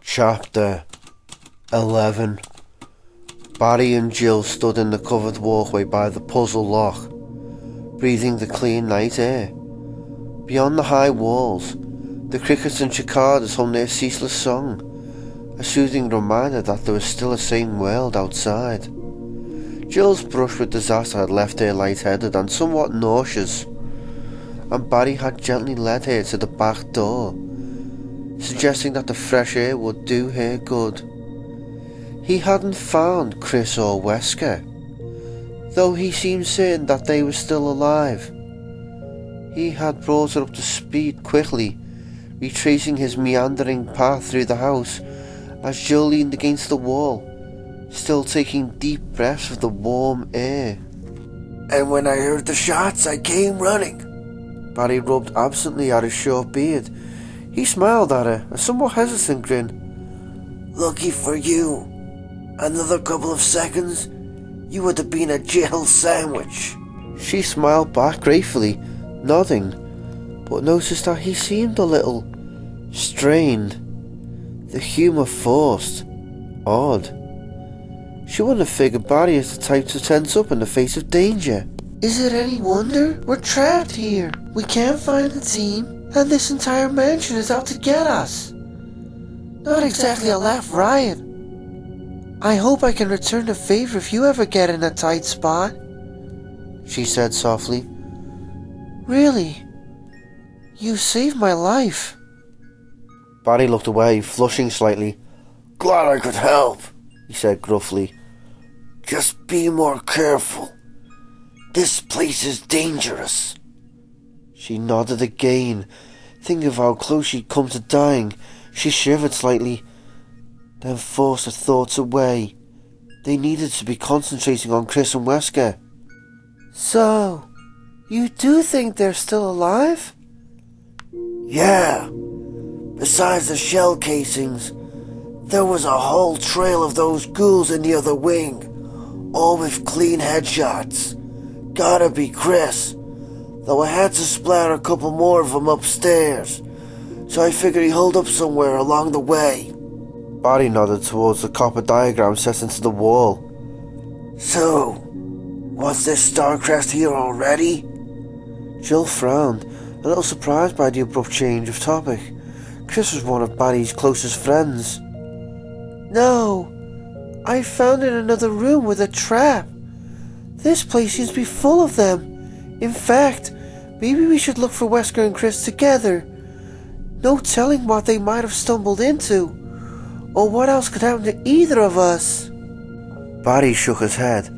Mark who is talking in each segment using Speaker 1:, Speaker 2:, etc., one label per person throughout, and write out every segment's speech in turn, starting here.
Speaker 1: Chapter 11. Barry and Jill stood in the covered walkway by the puzzle lock, breathing the clean night air. Beyond the high walls, the crickets and cicadas hummed their ceaseless song, a soothing reminder that there was still a sane world outside. Jill's brush with disaster had left her lightheaded and somewhat nauseous, and Barry had gently led her to the back door, suggesting that the fresh air would do her good. He hadn't found Chris or Wesker, though he seemed certain that they were still alive. He had brought her up to speed quickly, retracing his meandering path through the house as Jill leaned against the wall, still taking deep breaths of the warm air.
Speaker 2: And when I heard the shots, I came running.
Speaker 1: Barry rubbed absently at his short beard. He smiled at her, a somewhat hesitant grin.
Speaker 2: Lucky for you. Another couple of seconds, you would have been a Jill sandwich.
Speaker 1: She smiled back gratefully, nodding, but noticed that he seemed a little strained. The humour forced, odd. She wouldn't have figured Barry as the type to tense up in the face of danger.
Speaker 3: Is it any wonder? We're trapped here. We can't find the team, and this entire mansion is out to get us. Not exactly a laugh riot. I hope I can return the favor if you ever get in a tight spot,
Speaker 1: she said softly.
Speaker 3: Really? You saved my life.
Speaker 1: Barry looked away, flushing slightly.
Speaker 2: Glad I could help,
Speaker 1: he said gruffly.
Speaker 2: Just be more careful. This place is dangerous.
Speaker 1: She nodded again. Thinking of how close she'd come to dying, she shivered slightly, then forced her thoughts away. They needed to be concentrating on Chris and Wesker.
Speaker 3: So, you do think they're still alive?
Speaker 2: Yeah. Besides the shell casings, there was a whole trail of those ghouls in the other wing, all with clean headshots. Gotta be Chris, though I had to splatter a couple more of them upstairs, so I figured he holed up somewhere along the way.
Speaker 1: Barry nodded towards the copper diagram set into the wall.
Speaker 2: So, was this Starcrest here already?
Speaker 1: Jill frowned, a little surprised by the abrupt change of topic. Chris was one of Barry's closest friends.
Speaker 3: No, I found it in another room with a trap. This place seems to be full of them. In fact, maybe we should look for Wesker and Chris together. No telling what they might have stumbled into, or what else could happen to either of us.
Speaker 1: Barry shook his head.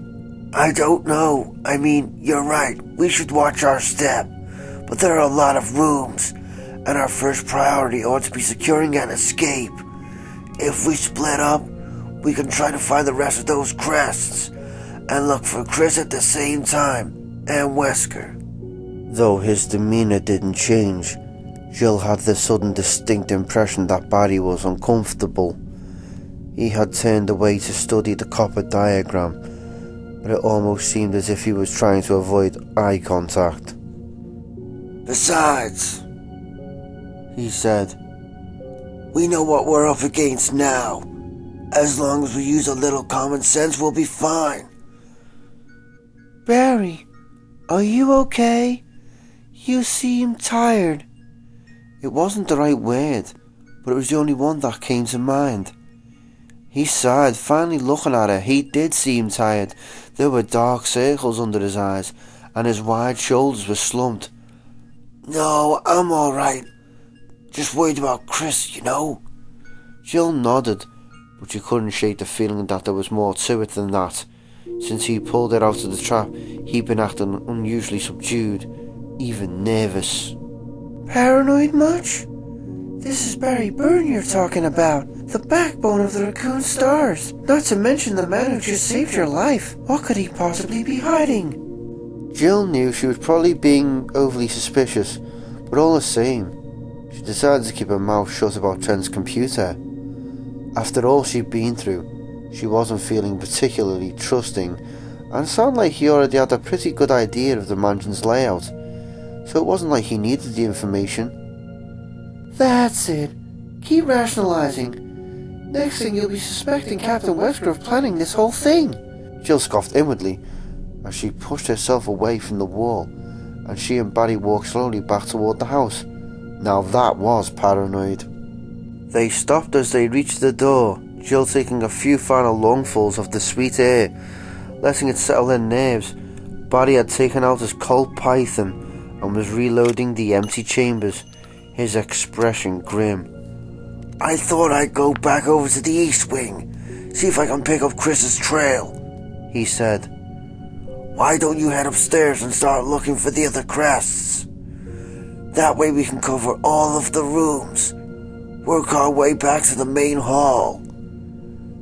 Speaker 2: I don't know. I mean, you're right. We should watch our step. But there are a lot of rooms, and our first priority ought to be securing an escape. If we split up, we can try to find the rest of those crests, and look for Chris at the same time, and Wesker.
Speaker 1: Though his demeanour didn't change, Jill had the sudden distinct impression that Barry was uncomfortable. He had turned away to study the copper diagram, but it almost seemed as if he was trying to avoid eye contact.
Speaker 2: Besides,
Speaker 1: he said,
Speaker 2: we know what we're up against now. As long as we use a little common sense, we'll be fine.
Speaker 3: Barry, are you okay? You seem tired.
Speaker 1: It wasn't the right word, but it was the only one that came to mind. He sighed, finally looking at her. He did seem tired. There were dark circles under his eyes, and his wide shoulders were slumped.
Speaker 2: No, I'm alright. Just worried about Chris, you know.
Speaker 1: Jill nodded, but she couldn't shake the feeling that there was more to it than that. Since he pulled her out of the trap, he'd been acting unusually subdued, even nervous.
Speaker 3: Paranoid much? This is Barry Byrne you're talking about, the backbone of the Raccoon Stars, not to mention the man who just saved your life. What could he possibly be hiding?
Speaker 1: Jill knew she was probably being overly suspicious, but all the same, she decided to keep her mouth shut about Trent's computer. After all she'd been through, she wasn't feeling particularly trusting, and it sounded like he already had a pretty good idea of the mansion's layout, so it wasn't like he needed the information.
Speaker 3: That's it. Keep rationalizing. Next thing you'll be suspecting Captain Wesker of planning this whole thing.
Speaker 1: Jill scoffed inwardly as she pushed herself away from the wall, and she and Barry walked slowly back toward the house. Now that was paranoid. They stopped as they reached the door, Jill taking a few final lungfuls of the sweet air, letting it settle their nerves. Barry had taken out his Colt Python and was reloading the empty chambers, his expression grim.
Speaker 2: I thought I'd go back over to the East Wing, see if I can pick up Chris's trail,
Speaker 1: he said.
Speaker 2: Why don't you head upstairs and start looking for the other crests? That way we can cover all of the rooms, work our way back to the main hall.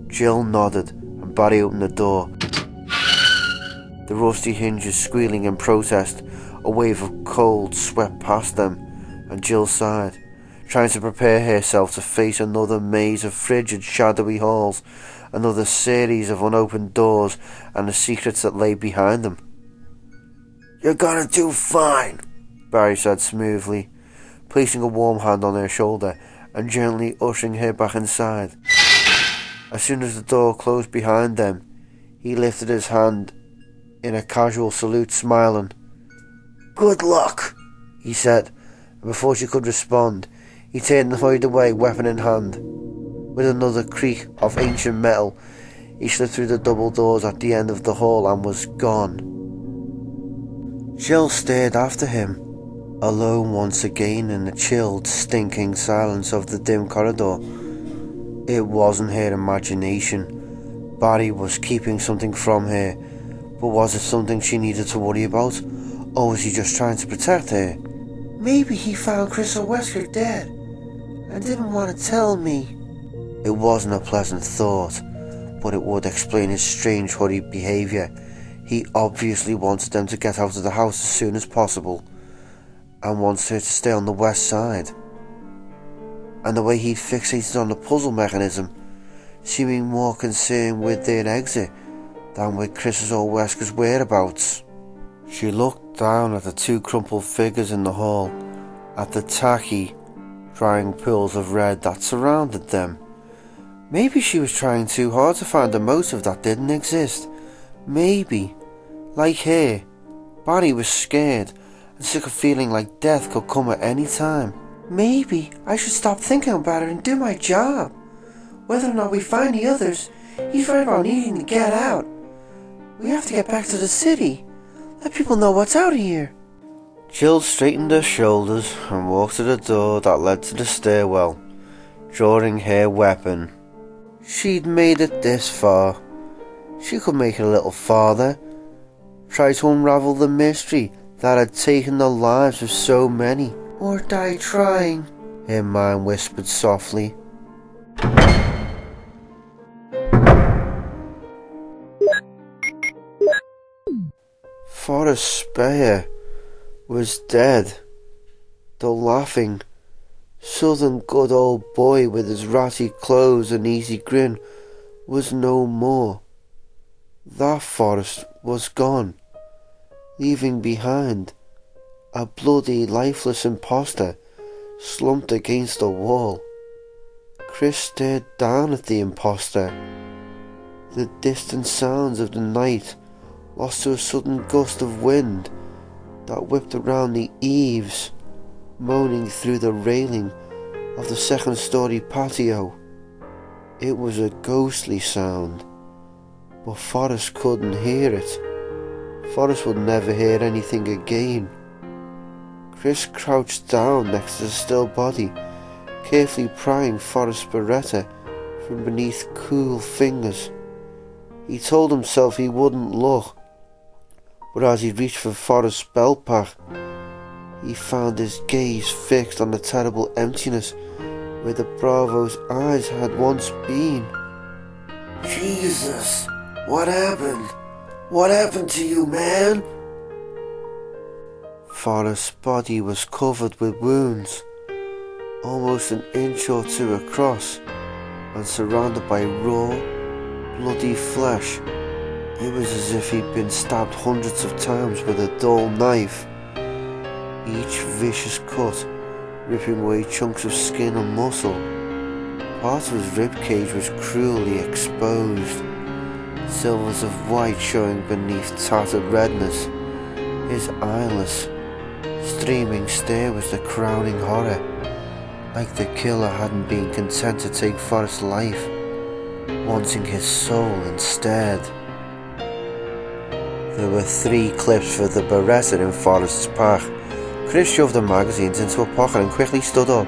Speaker 1: Jill nodded and Barry opened the door. The rusty hinges squealing in protest, a wave of cold swept past them, and Jill sighed, trying to prepare herself to face another maze of frigid, shadowy halls, another series of unopened doors, and the secrets that lay behind them.
Speaker 2: You're gonna do fine,
Speaker 1: Barry said smoothly, placing a warm hand on her shoulder and gently ushering her back inside. As soon as the door closed behind them, he lifted his hand in a casual salute, smiling.
Speaker 2: Good luck,
Speaker 1: he said, and before she could respond, he turned and hurried away, weapon in hand. With another creak of ancient metal, he slipped through the double doors at the end of the hall and was gone. Jill stared after him, alone once again in the chilled, stinking silence of the dim corridor. It wasn't her imagination. Barry was keeping something from her, but was it something she needed to worry about, or was he just trying to protect her?
Speaker 3: Maybe he found Chris Wesker dead and didn't want to tell me.
Speaker 1: It wasn't a pleasant thought, but it would explain his strange, hurried behaviour. He obviously wanted them to get out of the house as soon as possible, and wanted her to stay on the west side. And the way he'd fixated on the puzzle mechanism, seeming more concerned with their exit than with Chris's or Wesker's whereabouts. She looked down at the two crumpled figures in the hall, at the tacky, drying pools of red that surrounded them. Maybe she was trying too hard to find a motive that didn't exist. Maybe, like her, Barry was scared and sick of feeling like death could come at any time.
Speaker 3: Maybe I should stop thinking about it and do my job. Whether or not we find the others, he's right about needing to get out. We have to get back to the city. Let people know what's out here.
Speaker 1: Jill straightened her shoulders and walked to the door that led to the stairwell, drawing her weapon. She'd made it this far. She could make it a little farther, try to unravel the mystery that had taken the lives of so many.
Speaker 3: Or die trying,
Speaker 1: her mind whispered softly. Forrest Speyer was dead. The laughing, southern good old boy with his ratty clothes and easy grin was no more. That Forrest was gone, leaving behind a bloody, lifeless imposter slumped against the wall. Chris stared down at the imposter. The distant sounds of the night lost to a sudden gust of wind that whipped around the eaves, moaning through the railing of the second-story patio. It was a ghostly sound, but Forrest couldn't hear it. Forrest would never hear anything again. Chris crouched down next to the still body, carefully prying Forrest's beretta from beneath cool fingers. He told himself he wouldn't look, but as he reached for Forrest's belt pack, he found his gaze fixed on the terrible emptiness where the Bravo's eyes had once been.
Speaker 2: Jesus, what happened? What happened to you, man?
Speaker 1: Forrest's body was covered with wounds, almost an inch or two across, and surrounded by raw, bloody flesh. It was as if he'd been stabbed hundreds of times with a dull knife, each vicious cut ripping away chunks of skin and muscle. Part of his ribcage was cruelly exposed, silvers of white showing beneath tattered redness. His eyeless, streaming stare was the crowning horror, like the killer hadn't been content to take Forrest's life, wanting his soul instead. There were 3 clips for the Beretta in Forrest's pack. Chris shoved the magazines into a pocket and quickly stood up,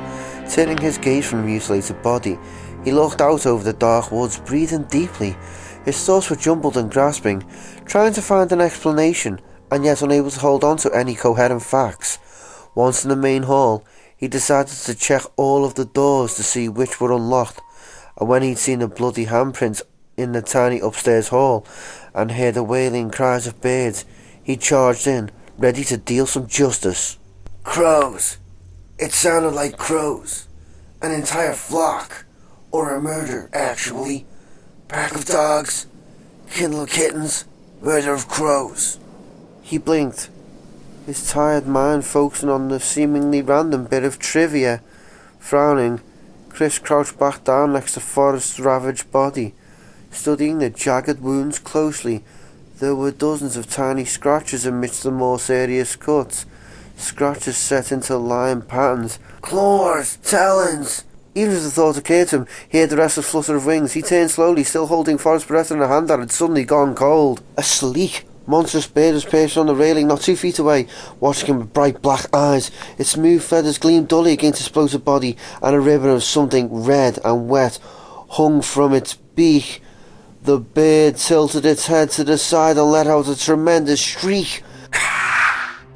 Speaker 1: turning his gaze from the mutilated body. He looked out over the dark woods, breathing deeply. His thoughts were jumbled and grasping, trying to find an explanation, and yet unable to hold on to any coherent facts. Once in the main hall, he decided to check all of the doors to see which were unlocked, and when he'd seen the bloody handprints in the tiny upstairs hall and heard the wailing cries of birds, he charged in, ready to deal some justice.
Speaker 2: Crows. It sounded like crows. An entire flock. Or a murder, actually. Pack of dogs. Kennel of kittens. Murder of crows.
Speaker 1: He blinked, his tired mind focusing on the seemingly random bit of trivia. Frowning, Chris crouched back down next to Forrest's ravaged body, studying the jagged wounds closely. There were dozens of tiny scratches amidst the more serious cuts, scratches set into line patterns.
Speaker 2: Claws! Talons!
Speaker 1: Even as the thought occurred to him, he heard the restless flutter of wings. He turned slowly, still holding Forrest's Beretta in a hand that had suddenly gone cold. A sleek, monstrous bird was perched on the railing not 2 feet away, watching him with bright black eyes. Its smooth feathers gleamed dully against its bloated body, and a ribbon of something red and wet hung from its beak. The bird tilted its head to the side and let out a tremendous shriek.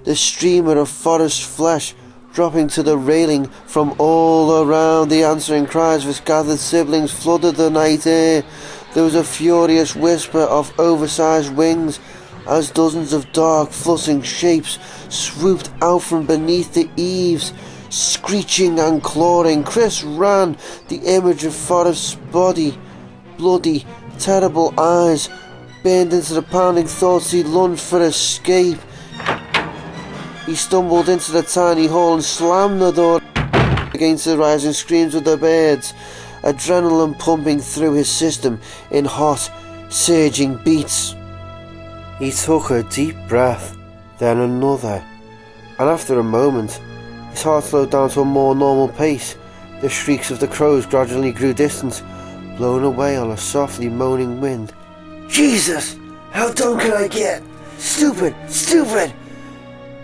Speaker 1: The streamer of Forrest's flesh dropping to the railing from all around. The answering cries of his gathered siblings flooded the night air. There was a furious whisper of oversized wings as dozens of dark, fluttering shapes swooped out from beneath the eaves, screeching and clawing. Chris ran, the image of Forrest's body, bloody, terrible eyes burned into the pounding thoughts. He lunged for escape. He stumbled into the tiny hall and slammed the door against the rising screams of the birds, adrenaline pumping through his system in hot, surging beats. He took a deep breath, then another, and after a moment, his heart slowed down to a more normal pace. The shrieks of the crows gradually grew distant, blown away on a softly moaning wind.
Speaker 2: Jesus! How dumb can I get? Stupid! Stupid!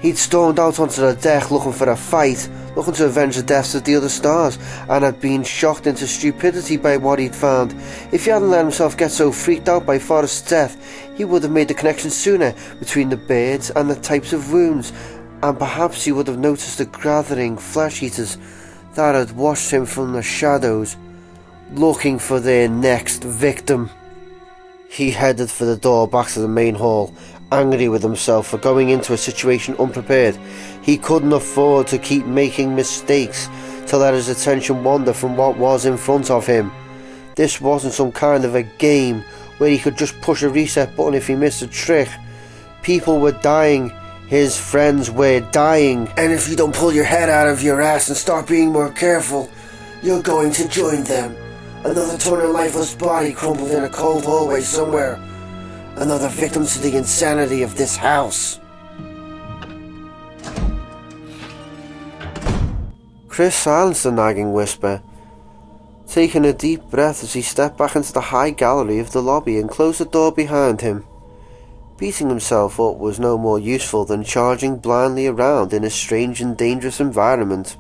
Speaker 1: He'd stormed out onto the deck looking for a fight, looking to avenge the deaths of the other stars, and had been shocked into stupidity by what he'd found. If he hadn't let himself get so freaked out by Forrest's death, he would have made the connection sooner between the birds and the types of wounds, and perhaps he would have noticed the gathering flesh-eaters that had watched him from the shadows, looking for their next victim. He headed for the door back to the main hall, angry with himself for going into a situation unprepared. He couldn't afford to keep making mistakes to let his attention wander from what was in front of him. This wasn't some kind of a game where he could just push a reset button if he missed a trick. People were dying. His friends were dying.
Speaker 2: And if you don't pull your head out of your ass and start being more careful, you're going to join them. Another torn lifeless body crumpled in a cold hallway somewhere. Another victim to the insanity of this house.
Speaker 1: Chris silenced the nagging whisper, taking a deep breath as he stepped back into the high gallery of the lobby and closed the door behind him. Beating himself up was no more useful than charging blindly around in a strange and dangerous environment,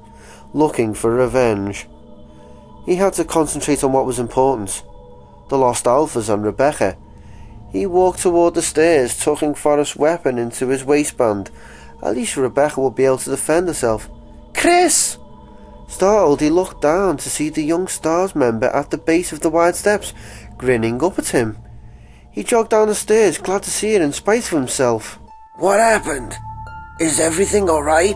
Speaker 1: looking for revenge. He had to concentrate on what was important, the lost alphas and Rebecca. He walked toward the stairs, tucking Forrest's weapon into his waistband. At least Rebecca would be able to defend herself. Chris! Startled, he looked down to see the young STARS member at the base of the wide steps, grinning up at him. He jogged down the stairs, glad to see her in spite of himself.
Speaker 2: What happened? Is everything alright?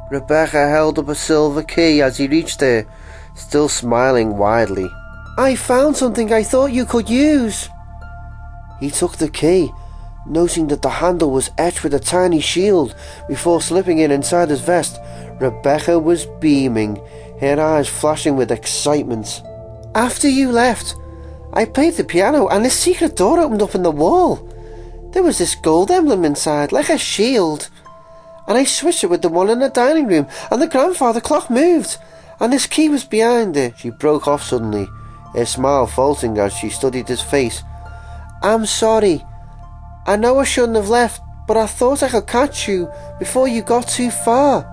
Speaker 1: Rebecca held up a silver key as he reached her, still smiling widely. I found something I thought you could use. He took the key, noting that the handle was etched with a tiny shield, before slipping it inside his vest. Rebecca was beaming, her eyes flashing with excitement.
Speaker 3: After you left, I played the piano and this secret door opened up in the wall. There was this gold emblem inside, like a shield. And I switched it with the one in the dining room, and the grandfather clock moved, and this key was behind it. She broke off suddenly, her smile faltering as she studied his face. I'm sorry. I know I shouldn't have left, but I thought I could catch you before you got too far.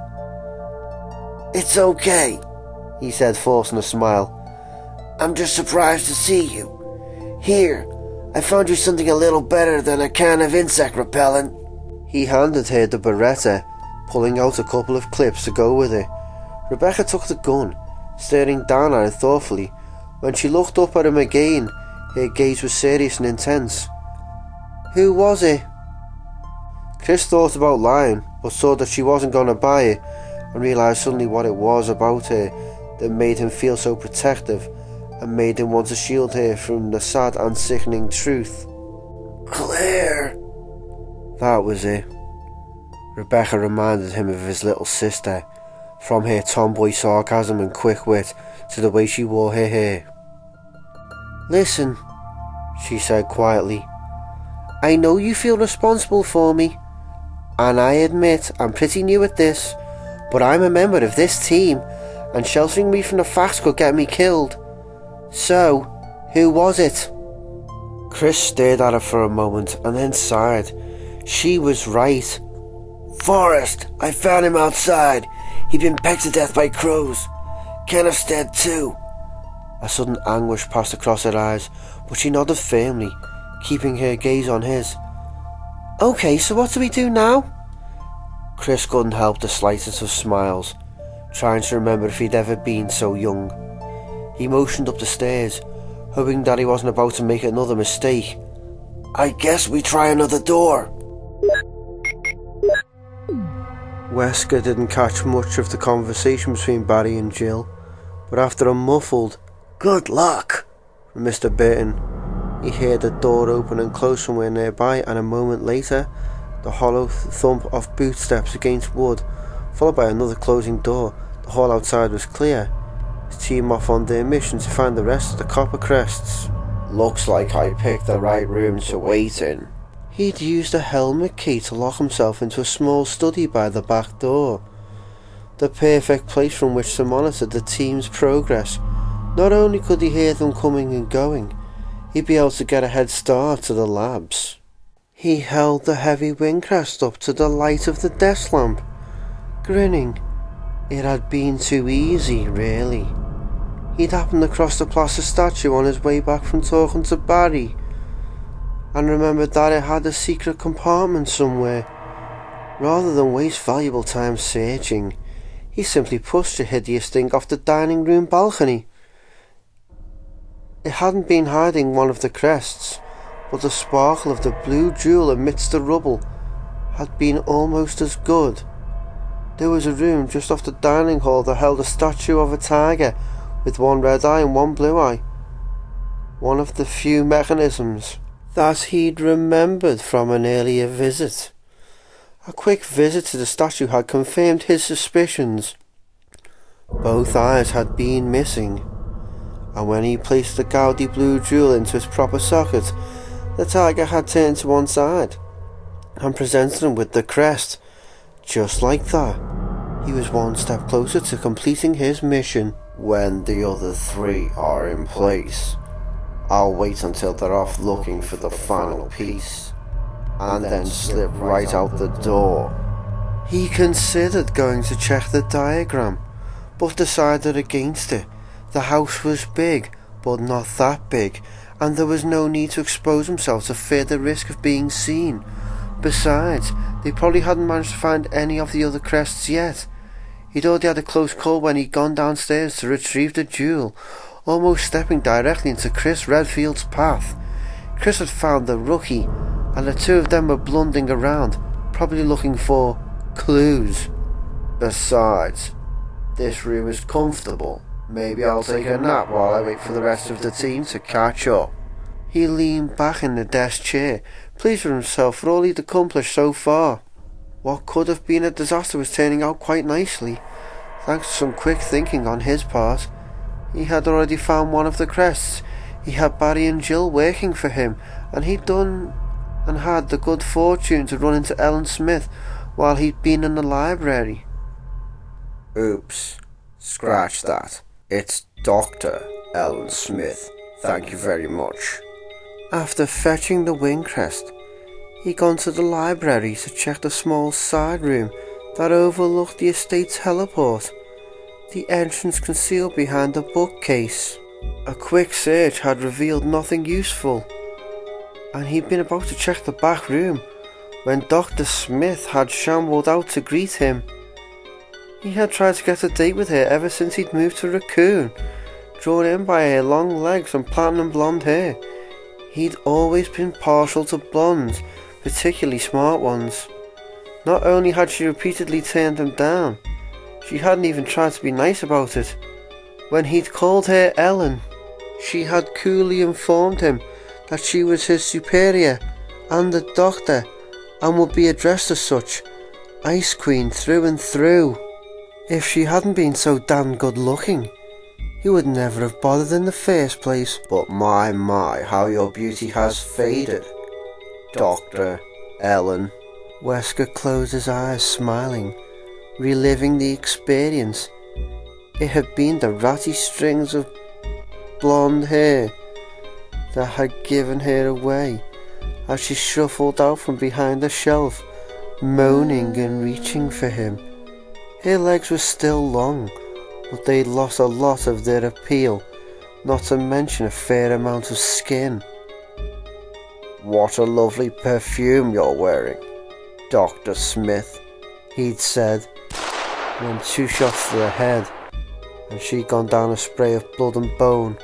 Speaker 2: It's okay, he said, forcing a smile. I'm just surprised to see you. Here, I found you something a little better than a can of insect repellent.
Speaker 1: He handed her the Beretta, pulling out a couple of clips to go with it. Rebecca took the gun, staring down at it thoughtfully. When she looked up at him again, her gaze was serious and intense. Who was it? Chris thought about lying, but saw that she wasn't going to buy it, and realised suddenly what it was about her that made him feel so protective and made him want to shield her from the sad and sickening truth.
Speaker 2: Claire!
Speaker 1: That was it. Rebecca reminded him of his little sister, from her tomboy sarcasm and quick wit to the way she wore her hair.
Speaker 3: Listen,
Speaker 1: she said quietly.
Speaker 3: I know you feel responsible for me, and I admit I'm pretty new at this, but I'm a member of this team, and sheltering me from the facts could get me killed. So, who was it?
Speaker 1: Chris stared at her for a moment and then sighed. She was right.
Speaker 2: Forrest, I found him outside. He'd been pecked to death by crows. Kenneth's dead too.
Speaker 1: A sudden anguish passed across her eyes, but she nodded firmly, keeping her gaze on his.
Speaker 3: Okay, so what do we do now?
Speaker 1: Chris couldn't help the slightest of smiles, trying to remember if he'd ever been so young. He motioned up the stairs, hoping that he wasn't about to make another mistake.
Speaker 2: I guess we try another door.
Speaker 1: Wesker didn't catch much of the conversation between Barry and Jill, but after a muffled
Speaker 2: "Good luck"
Speaker 1: from Mr. Burton, he heard a door open and close somewhere nearby, and a moment later, the hollow thump of bootsteps against wood, followed by another closing door. The hall outside was clear, his team off on their mission to find the rest of the Copper Crests.
Speaker 2: Looks like I picked the right room to wait in.
Speaker 1: He'd used a helmet key to lock himself into a small study by the back door, the perfect place from which to monitor the team's progress. Not only could he hear them coming and going, he'd be able to get a head start to the labs. He held the heavy windcrest up to the light of the desk lamp, grinning. It had been too easy, really. He'd happened across the plaster statue on his way back from talking to Barry, and remembered that it had a secret compartment somewhere. Rather than waste valuable time searching, he simply pushed the hideous thing off the dining room balcony. It hadn't been hiding one of the crests, but the sparkle of the blue jewel amidst the rubble had been almost as good. There was a room just off the dining hall that held a statue of a tiger with one red eye and one blue eye. One of the few mechanisms that he'd remembered from an earlier visit. A quick visit to the statue had confirmed his suspicions. Both eyes had been missing, and when he placed the gaudy blue jewel into its proper socket, the tiger had turned to one side and presented him with the crest. Just like that, he was one step closer to completing his mission.
Speaker 2: When the other three are in place, I'll wait until they're off looking for the final piece, and then slip right out the door.
Speaker 1: He considered going to check the diagram, but decided against it. The house was big, but not that big, and there was no need to expose himself to further risk of being seen. Besides, they probably hadn't managed to find any of the other crests yet. He'd already had a close call when he'd gone downstairs to retrieve the jewel, almost stepping directly into Chris Redfield's path. Chris had found the rookie, and the two of them were blundering around, probably looking for clues.
Speaker 2: Besides, this room is comfortable. Maybe I'll take a nap while I wait for the rest of the team to catch up.
Speaker 1: He leaned back in the desk chair, pleased with himself for all he'd accomplished so far. What could have been a disaster was turning out quite nicely, thanks to some quick thinking on his part. He had already found one of the crests. He had Barry and Jill working for him, and he'd done and had the good fortune to run into Ellen Smith while he'd been in the library.
Speaker 2: Oops, scratch that. It's Dr. Ellen Smith. Thank you very much.
Speaker 1: After fetching the wing crest, he'd gone to the library to check the small side room that overlooked the estate's heliport, the entrance concealed behind a bookcase. A quick search had revealed nothing useful, and he'd been about to check the back room when Dr. Smith had shambled out to greet him. He had tried to get a date with her ever since he'd moved to Raccoon, drawn in by her long legs and platinum blonde hair. He'd always been partial to blondes, particularly smart ones. Not only had she repeatedly turned him down, she hadn't even tried to be nice about it. When he'd called her Ellen, she had coolly informed him that she was his superior and a doctor, and would be addressed as such, Ice Queen through and through. If she hadn't been so damn good looking, he would never have bothered in the first place.
Speaker 2: But my, how your beauty has faded, Dr. Ellen.
Speaker 1: Wesker closed his eyes, smiling, reliving the experience. It had been the ratty strings of blonde hair that had given her away as she shuffled out from behind the shelf, moaning and reaching for him. Her legs were still long, but they'd lost a lot of their appeal, not to mention a fair amount of skin.
Speaker 2: What a lovely perfume you're wearing, Dr. Smith,
Speaker 1: he'd said, and then 2 shots to her head, and she'd gone down a spray of blood and bone.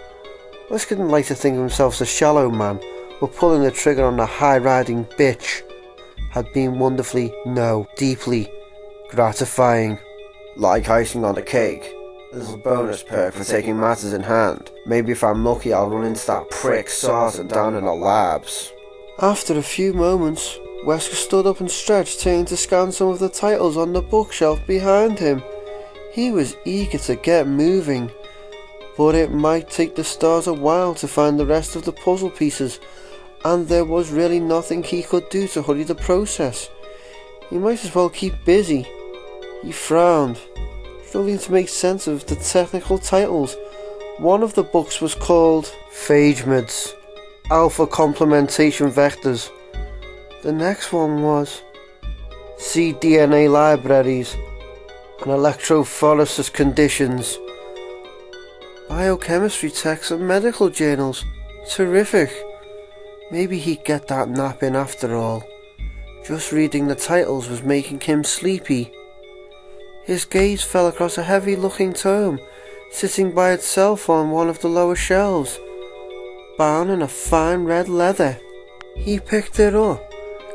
Speaker 1: Wesker didn't like to think of himself as a shallow man, but pulling the trigger on the high-riding bitch had been wonderfully, no, deeply gratifying.
Speaker 2: Like icing on a cake. A little bonus perk for taking matters in hand. Maybe if I'm lucky I'll run into that prick Sarton down in the labs.
Speaker 1: After a few moments, Wesker stood up and stretched, turning to scan some of the titles on the bookshelf behind him. He was eager to get moving, but it might take the stars a while to find the rest of the puzzle pieces, and there was really nothing he could do to hurry the process. He might as well keep busy. He frowned, struggling to make sense of the technical titles. One of the books was called Phagemids, Alpha Complementation Vectors. The next one was cDNA Libraries and Electrophoresis Conditions. Biochemistry texts and medical journals. Terrific. Maybe he'd get that nap in after all. Just reading the titles was making him sleepy. His gaze fell across a heavy-looking tome, sitting by itself on one of the lower shelves, bound in a fine red leather. He picked it up,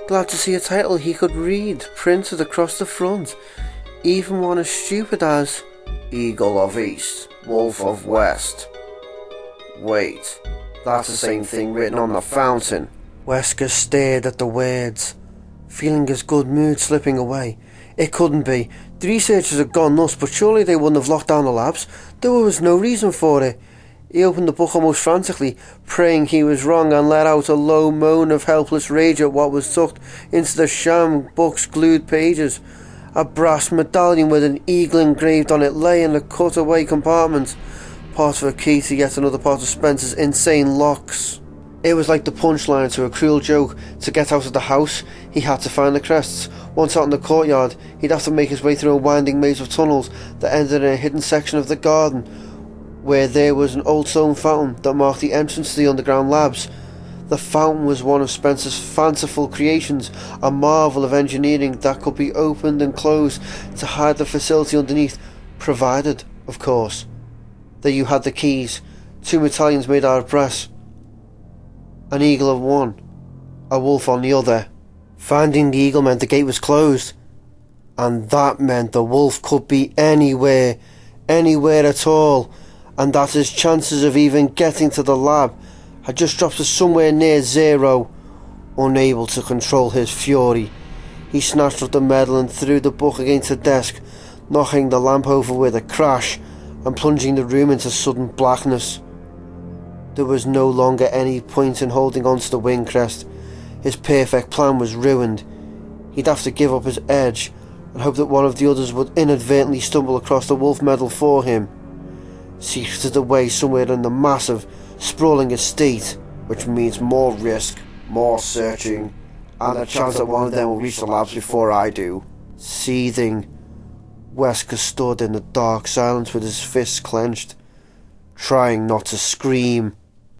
Speaker 1: glad to see a title he could read printed across the front, even one as stupid as
Speaker 2: Eagle of East, Wolf of West. Wait, that's the same thing written on the fountain.
Speaker 1: Wesker stared at the words, feeling his good mood slipping away. It couldn't be. The researchers had gone nuts, but surely they wouldn't have locked down the labs. There was no reason for it. He opened the book almost frantically, praying he was wrong, and let out a low moan of helpless rage at what was tucked into the sham book's glued pages. A brass medallion with an eagle engraved on it lay in the cut-away compartment, part of a key to yet another part of Spencer's insane locks. It was like the punchline to a cruel joke. To get out of the house, he had to find the crests. Once out in the courtyard, he'd have to make his way through a winding maze of tunnels that ended in a hidden section of the garden, where there was an old stone fountain that marked the entrance to the underground labs. The fountain was one of Spencer's fanciful creations, a marvel of engineering that could be opened and closed to hide the facility underneath, provided, of course, that you had the keys. 2 medallions made out of brass, an eagle on one, a wolf on the other. Finding the eagle meant the gate was closed, and that meant the wolf could be anywhere at all, and that his chances of even getting to the lab had just dropped to somewhere near zero. Unable to control his fury, he snatched up the medal and threw the book against the desk, knocking the lamp over with a crash. and plunging the room into sudden blackness. There was no longer any point in holding on to the wing crest. His perfect plan was ruined. He'd have to give up his edge and hope that one of the others would inadvertently stumble across the wolf medal for him, secreted away somewhere in the massive, sprawling estate, which means more risk, more searching, and a chance that one of them will reach the labs before I do. Seething, Wesker stood in the dark silence with his fists clenched, trying not to scream.